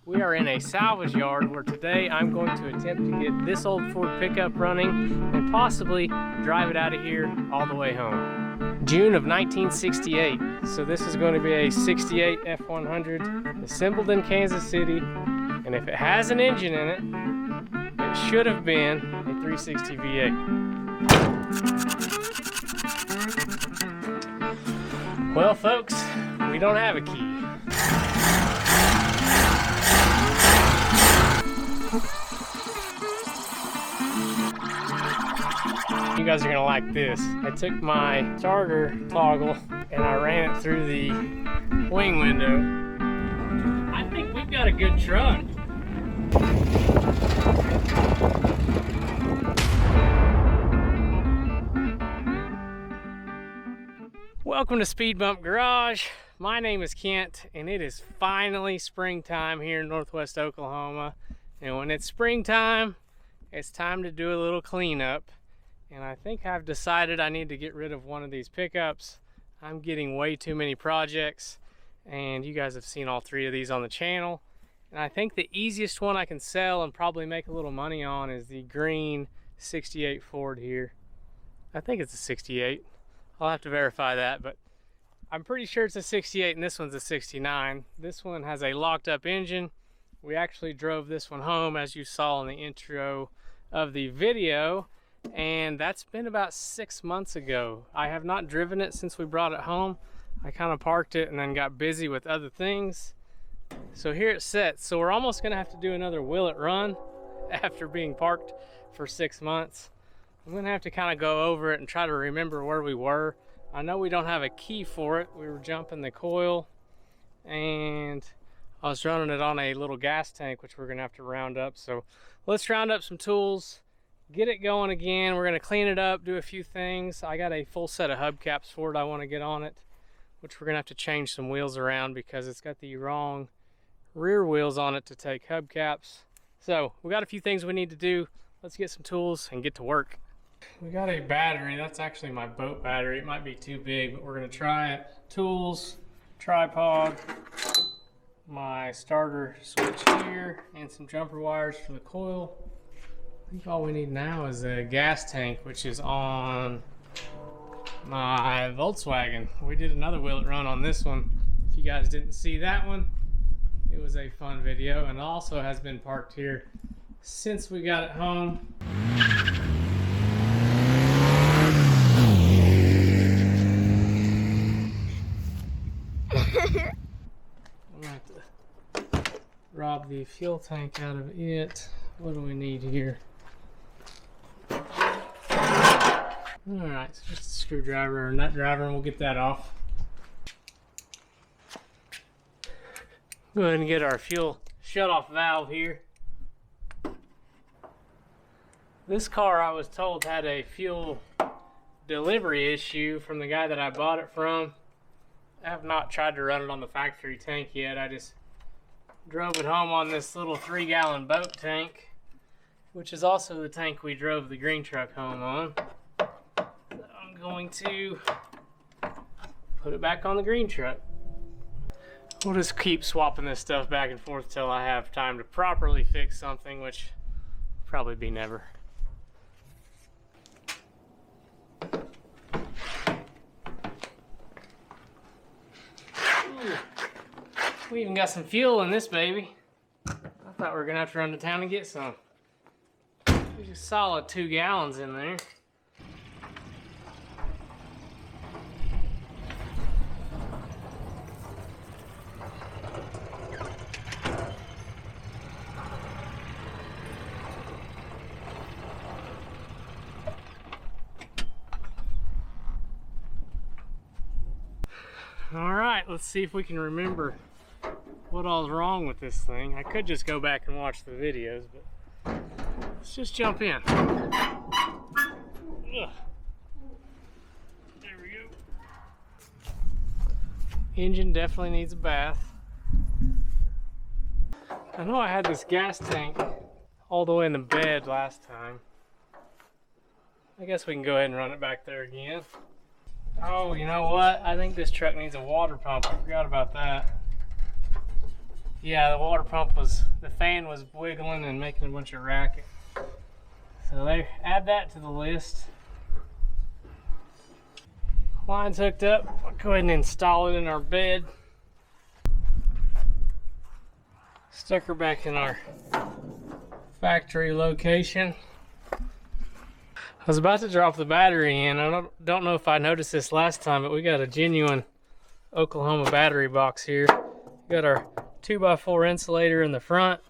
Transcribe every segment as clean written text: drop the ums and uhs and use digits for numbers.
We are in a salvage yard where today I'm going to attempt to get this old Ford pickup running and possibly drive it out of here all the way home. June of 1968, so this is going to be a 68 F-100 assembled in Kansas City, and if it has an engine in it, it should have been a 360 V8. Well folks, we don't have a key. You guys are gonna like this. I took my starter toggle and I ran it through the wing window. I think we've got a good truck. Welcome to Speed Bump Garage. My name is Kent and it is finally springtime here in Northwest Oklahoma. And when it's springtime, it's time to do a little cleanup. And I think I've decided I need to get rid of one of these pickups. I'm getting way too many projects, and you guys have seen all three of these on the channel. And I think the easiest one I can sell and probably make a little money on is the green 68 Ford here. I think it's a 68. I'll have to verify that, but I'm pretty sure it's a 68 and this one's a 69. This one has a locked up engine. We actually drove this one home, as you saw in the intro of the video. And that's been about 6 months ago. I have not driven it since we brought it home. I kind of parked it and then got busy with other things. So here it sits. So we're almost gonna have to do another Willitrun after being parked for 6 months. I'm gonna have to kind of go over it and try to remember where we were. I know we don't have a key for it. We were jumping the coil and I was running it on a little gas tank, which we're gonna have to round up. So let's round up some tools, get it going again. We're gonna clean it up, do a few things. I got a full set of hubcaps for it I wanna get on it, which we're gonna have to change some wheels around because it's got the wrong rear wheels on it to take hubcaps. So we got a few things we need to do. Let's get some tools and get to work. We got a battery. That's actually my boat battery. It might be too big, but we're gonna try it. Tools, tripod, my starter switch here, and some jumper wires for the coil. I think all we need now is a gas tank, which is on my Volkswagen. We did another Willitrun on this one. If you guys didn't see that one, it was a fun video, and also has been parked here since we got it home. I'm gonna have to rob the fuel tank out of it. What do we need here? Alright, so just a screwdriver or nut driver and we'll get that off. Go ahead and get our fuel shut-off valve here. This car, I was told, had a fuel delivery issue from the guy that I bought it from. I have not tried to run it on the factory tank yet. I just drove it home on this little 3-gallon boat tank, which is also the tank we drove the green truck home on. So I'm going to put it back on the green truck. We'll just keep swapping this stuff back and forth till I have time to properly fix something, which will probably be never. Ooh. We even got some fuel in this baby. I thought we were gonna have to run to town and get some. There's a solid 2 gallons in there. All right, let's see if we can remember what all's wrong with this thing. I could just go back and watch the videos, but let's just jump in. Ugh. There we go. Engine definitely needs a bath. I know I had this gas tank all the way in the bed last time. I guess we can go ahead and run it back there again. Oh, you know what? I think this truck needs a water pump. I forgot about that. Yeah, the water pump the fan was wiggling and making a bunch of racket. So they add that to the list. Line's hooked up. I'll go ahead and install it in our bed. Stuck her back in our factory location. I was about to drop the battery in. I don't know if I noticed this last time, but we got a genuine Oklahoma battery box here. We got our 2x4 insulator in the front.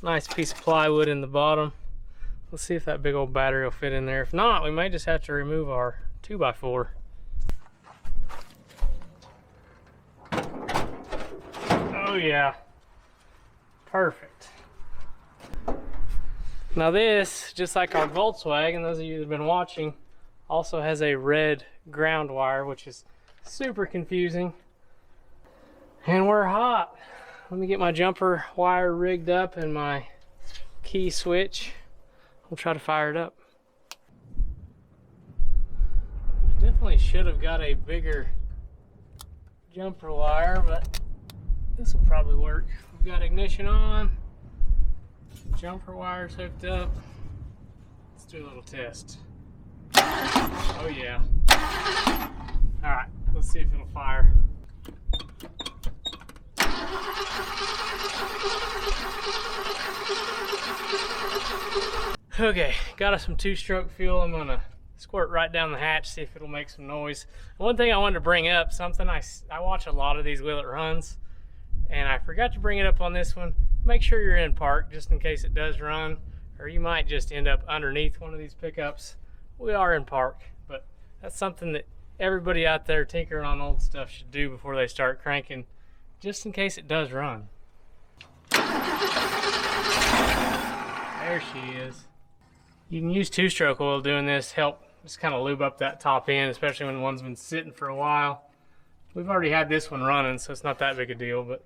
Nice piece of plywood in the bottom. Let's see if that big old battery will fit in there. If not, we may just have to remove our 2x4. Oh yeah, perfect. Now this, just like our Volkswagen, those of you that have been watching, also has a red ground wire, which is super confusing. And we're hot. Let me get my jumper wire rigged up and my key switch. We'll try to fire it up. Definitely should have got a bigger jumper wire, but this will probably work. We've got ignition on. Jumper wires hooked up. Let's do a little test. Oh yeah. All right, let's see if it'll fire. Okay, got us some 2-stroke fuel. I'm gonna squirt right down the hatch, see if it'll make some noise. One thing I wanted to bring up, something I watch a lot of these Wilitruns, and I forgot to bring it up on this one. Make sure you're in park just in case it does run, or you might just end up underneath one of these pickups. We are in park, but that's something that everybody out there tinkering on old stuff should do before they start cranking, just in case it does run. There she is. You can use 2-stroke oil doing this, help just kind of lube up that top end, especially when one's been sitting for a while. We've already had this one running, so it's not that big a deal, but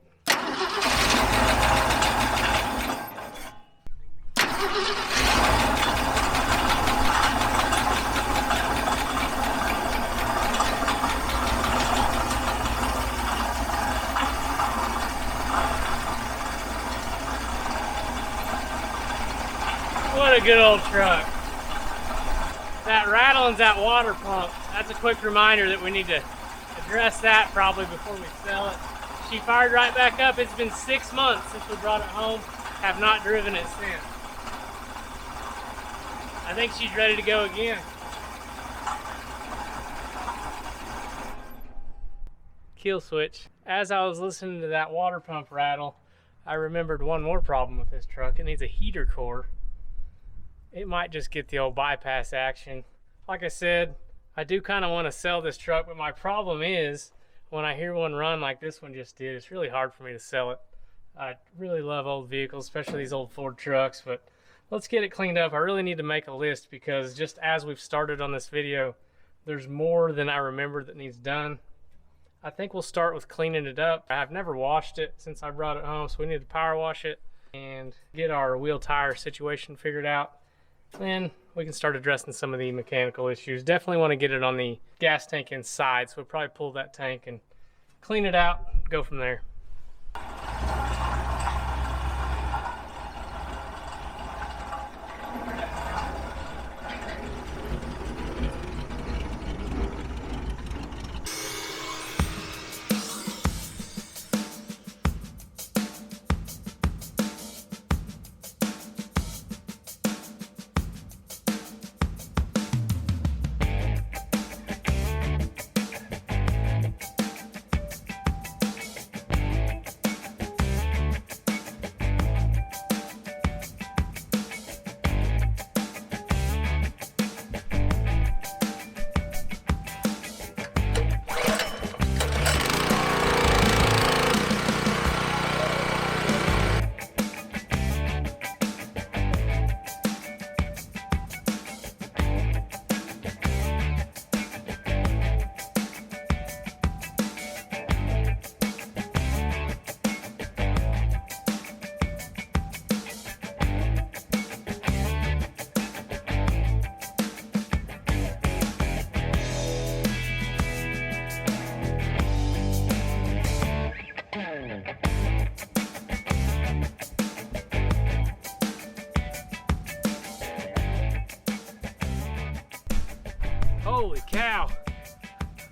what a good old truck. That rattling's that water pump. That's a quick reminder that we need to address that probably before we sell it. She fired right back up. It's been 6 months since we brought it home. Have not driven it since. I think she's ready to go again. Kill switch. As I was listening to that water pump rattle, I remembered one more problem with this truck. It needs a heater core. It might just get the old bypass action. Like I said, I do kind of want to sell this truck, but my problem is when I hear one run like this one just did, it's really hard for me to sell it. I really love old vehicles, especially these old Ford trucks, but let's get it cleaned up. I really need to make a list because just as we've started on this video, there's more than I remember that needs done. I think we'll start with cleaning it up. I've never washed it since I brought it home, so we need to power wash it and get our wheel tire situation figured out. Then we can start addressing some of the mechanical issues. Definitely want to get it on the gas tank inside, so we'll probably pull that tank and clean it out, go from there.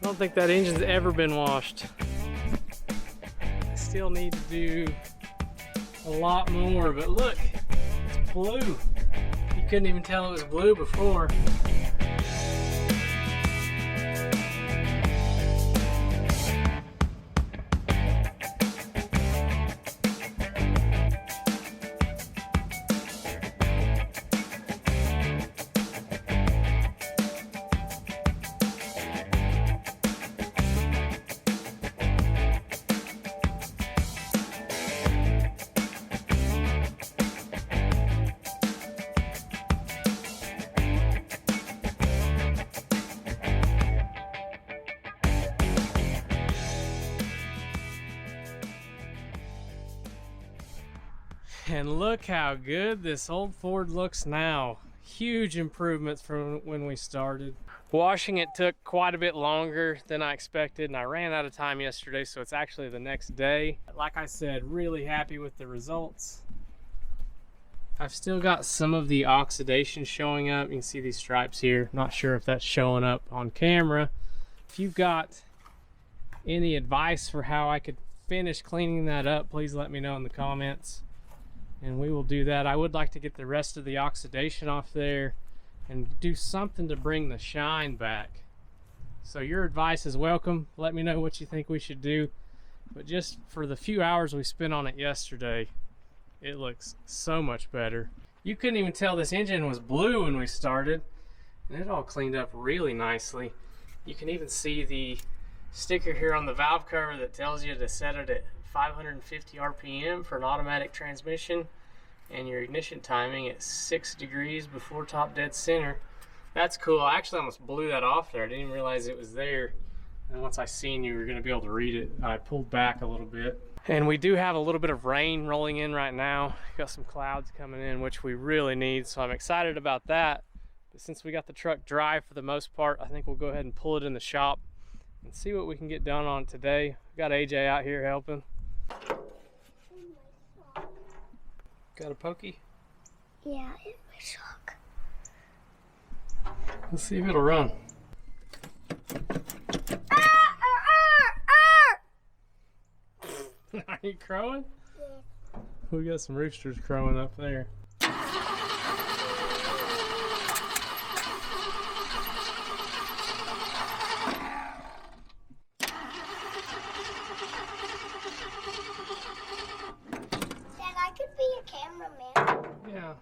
I don't think that engine's ever been washed. I still need to do a lot more, but look, it's blue. You couldn't even tell it was blue before. And look how good this old Ford looks now. Huge improvements from when we started. Washing it took quite a bit longer than I expected, and I ran out of time yesterday, so it's actually the next day. Like I said, really happy with the results. I've still got some of the oxidation showing up. You can see these stripes here. Not sure if that's showing up on camera. If you've got any advice for how I could finish cleaning that up, please let me know in the comments, and we will do that. I would like to get the rest of the oxidation off there and do something to bring the shine back. So your advice is welcome. Let me know what you think we should do. But just for the few hours we spent on it yesterday, it looks so much better. You couldn't even tell this engine was blue when we started, and it all cleaned up really nicely. You can even see the sticker here on the valve cover that tells you to set it at 550 RPM for an automatic transmission, and your ignition timing at 6 degrees before top dead center. That's cool. I actually almost blew that off there. I didn't even realize it was there. And once I seen you were going to be able to read it, I pulled back a little bit. And we do have a little bit of rain rolling in right now. Got some clouds coming in, which we really need, so I'm excited about that. But since we got the truck dry for the most part, I think we'll go ahead and pull it in the shop and see what we can get done on it today. We've got AJ out here helping. Got a pokey? Yeah, in my sock. Let's see if it'll run. Are you crowing? Yeah. We got some roosters crowing up there. Yeah,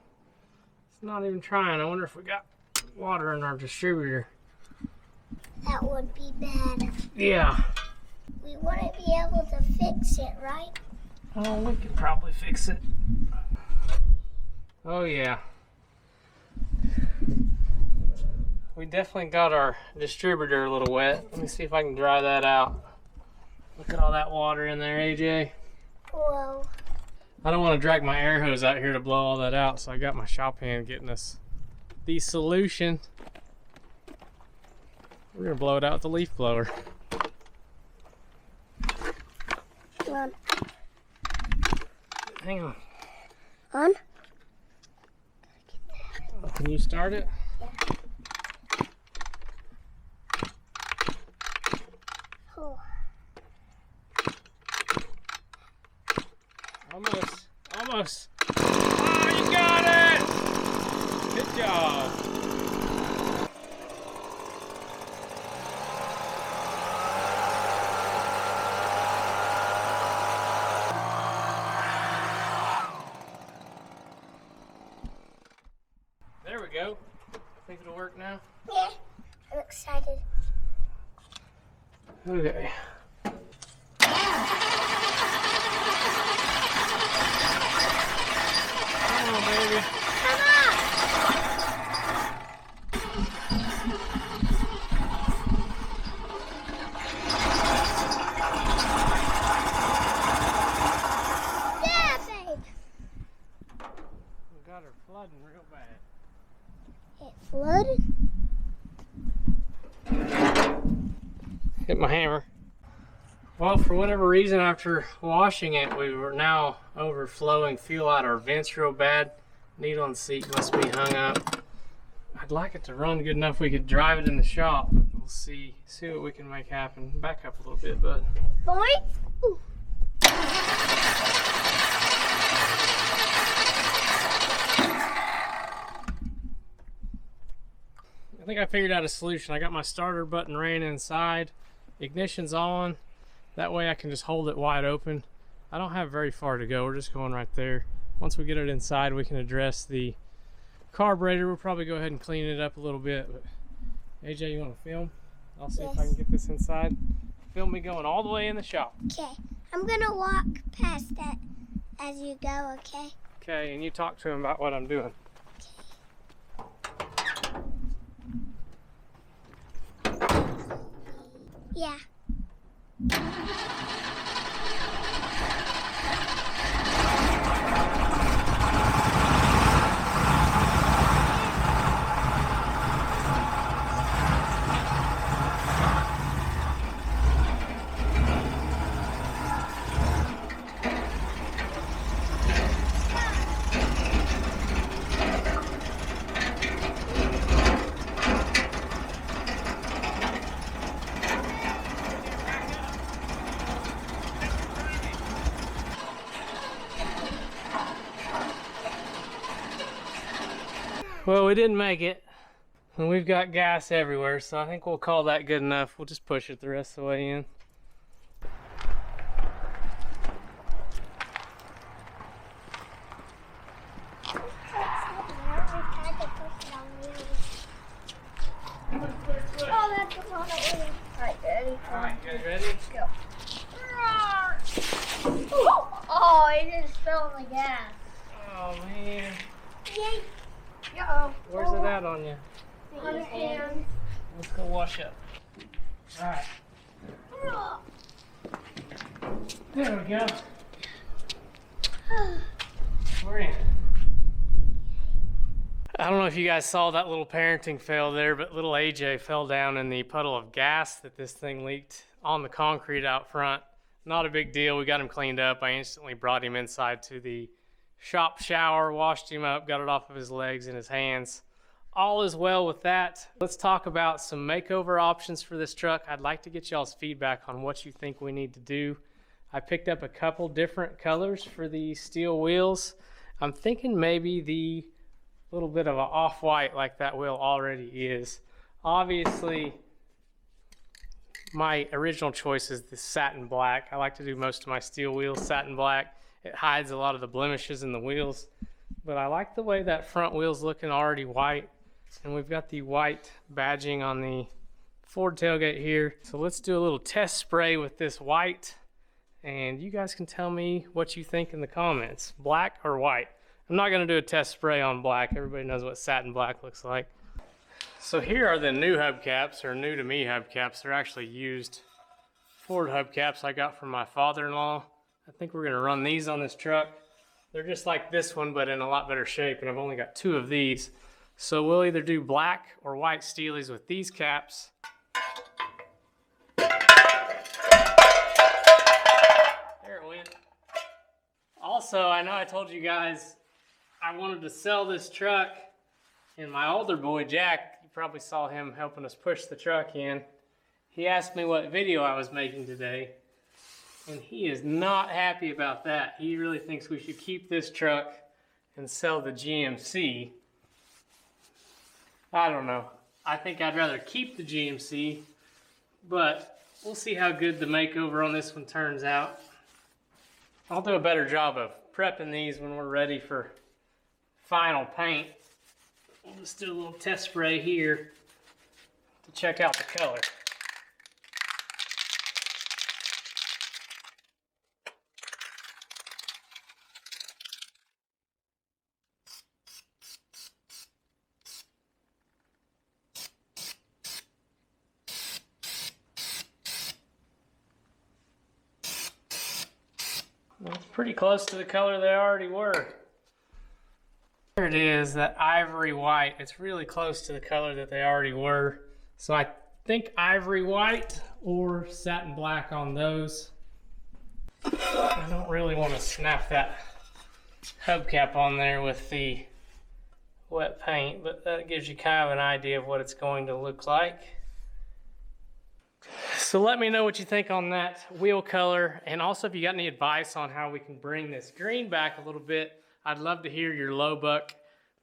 it's not even trying. I wonder if we got water in our distributor. That would be bad. Yeah. We wouldn't be able to fix it, right? Oh, we could probably fix it. Oh yeah. We definitely got our distributor a little wet. Let me see if I can dry that out. Look at all that water in there, AJ. Whoa. I don't want to drag my air hose out here to blow all that out, so I got my shop hand getting us the solution. We're gonna blow it out with the leaf blower. Come on. Hang on. On? Can you start it? Yeah. Oh. Almost. Almost. Oh, you got it! Good job. There we go. Think it'll work now? Yeah. I'm excited. Okay. Come on, baby. Come on! Yeah, babe! We got her flooding real bad. It flooded? Hit my hammer. Well, for whatever reason, after washing it, we were now overflowing fuel out our vents real bad. Needle and seat must be hung up. I'd like it to run good enough we could drive it in the shop. We'll see what we can make happen. Back up a little bit, bud. Boy. Ooh. I think I figured out a solution. I got my starter button ran inside. Ignition's on. That way I can just hold it wide open. I don't have very far to go. We're just going right there. Once we get it inside, we can address the carburetor. We'll probably go ahead and clean it up a little bit. But AJ, you want to film? I'll see if I can get this inside. Film me going all the way in the shop. Okay. I'm going to walk past that as you go, okay? Okay, and you talk to him about what I'm doing. Yeah. Well, we didn't make it, and we've got gas everywhere, so I think we'll call that good enough. We'll just push it the rest of the way in. Oh, that's a lot of oil. Alright, ready? Alright, you guys ready? Let's go. Oh, it just fell in the gas. Oh, man. Yay. Uh-oh. Where's it at on you? On your hands. Let's go wash up. Alright. There we go. We're in. I don't know if you guys saw that little parenting fail there, but little AJ fell down in the puddle of gas that this thing leaked on the concrete out front. Not a big deal. We got him cleaned up. I instantly brought him inside to the shop shower, washed him up, got it off of his legs and his hands. All is well with that. Let's talk about some makeover options for this truck. I'd like to get y'all's feedback on what you think we need to do. I picked up a couple different colors for the steel wheels. I'm thinking maybe the little bit of an off-white like that wheel already is. Obviously, my original choice is the satin black. I like to do most of my steel wheels satin black. It hides a lot of the blemishes in the wheels, but I like the way that front wheel's looking already white, and we've got the white badging on the Ford tailgate here. So let's do a little test spray with this white, and you guys can tell me what you think in the comments, black or white. I'm not gonna do a test spray on black. Everybody knows what satin black looks like. So here are the new hubcaps, or new to me hubcaps. They're actually used Ford hubcaps I got from my father-in-law. I think we're gonna run these on this truck. They're just like this one, but in a lot better shape, and I've only got 2 of these. So we'll either do black or white steelies with these caps. There it went. Also, I know I told you guys I wanted to sell this truck, and my older boy, Jack, you probably saw him helping us push the truck in. He asked me what video I was making today, and he is not happy about that. He really thinks we should keep this truck and sell the GMC. I don't know. I think I'd rather keep the GMC, but we'll see how good the makeover on this one turns out. I'll do a better job of prepping these when we're ready for final paint. We'll just do a little test spray here to check out the color. It's pretty close to the color they already were. There it is, that ivory white. It's really close to the color that they already were. So I think ivory white or satin black on those. I don't really want to snap that hubcap on there with the wet paint, but that gives you kind of an idea of what it's going to look like. So let me know what you think on that wheel color, and also if you got any advice on how we can bring this green back a little bit. I'd love to hear your low buck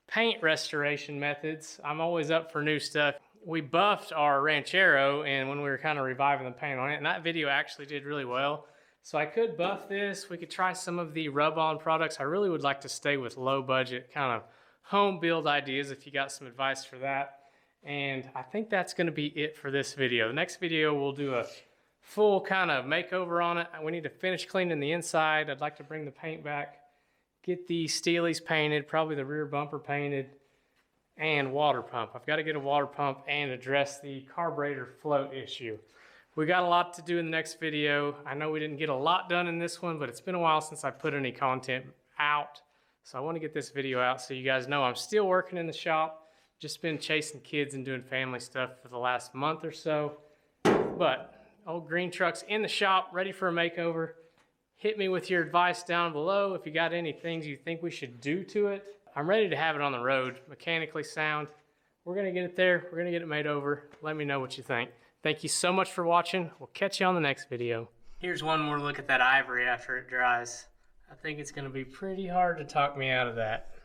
paint restoration methods. I'm always up for new stuff. We buffed our Ranchero and when we were kind of reviving the paint on it, and that video actually did really well. So I could buff this. We could try some of the rub-on products. I really would like to stay with low budget kind of home build ideas if you got some advice for that. And I think that's gonna be it for this video. The next video we'll do a full kind of makeover on it. We need to finish cleaning the inside. I'd like to bring the paint back, get the steelies painted, probably the rear bumper painted, and water pump. I've got to get a water pump and address the carburetor float issue. We got a lot to do in the next video. I know we didn't get a lot done in this one, but it's been a while since I put any content out. So I want to get this video out so you guys know I'm still working in the shop. Just been chasing kids and doing family stuff for the last month or so. But old green truck's in the shop, ready for a makeover. Hit me with your advice down below if you got any things you think we should do to it. I'm ready to have it on the road, mechanically sound. We're gonna get it there, we're gonna get it made over. Let me know what you think. Thank you so much for watching. We'll catch you on the next video. Here's one more look at that ivory after it dries. I think it's gonna be pretty hard to talk me out of that.